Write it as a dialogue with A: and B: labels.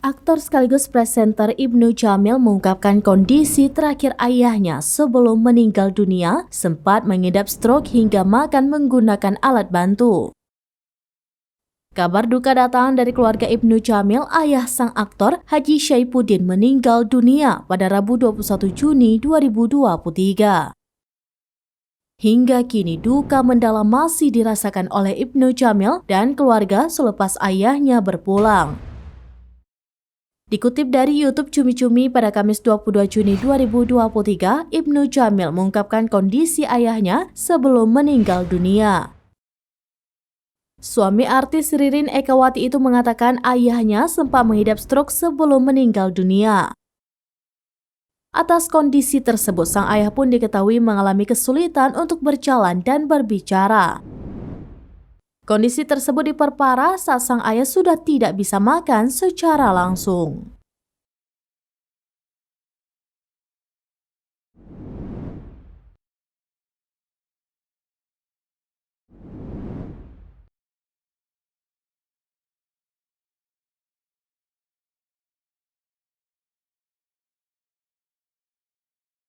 A: Aktor sekaligus presenter Ibnu Jamil mengungkapkan kondisi terakhir ayahnya sebelum meninggal dunia sempat mengidap stroke hingga makan menggunakan alat bantu. Kabar duka datang dari keluarga Ibnu Jamil, ayah sang aktor Haji Syaipuddin meninggal dunia pada Rabu 21 Juni 2023. Hingga kini duka mendalam masih dirasakan oleh Ibnu Jamil dan keluarga selepas ayahnya berpulang. Dikutip dari YouTube Cumi-Cumi pada Kamis 22 Juni 2023, Ibnu Jamil mengungkapkan kondisi ayahnya sebelum meninggal dunia. Suami artis Ririn Ekawati itu mengatakan ayahnya sempat mengidap stroke sebelum meninggal dunia. Atas kondisi tersebut, sang ayah pun diketahui mengalami kesulitan untuk berjalan dan berbicara. Kondisi tersebut diperparah saat sang ayah sudah tidak bisa makan secara langsung.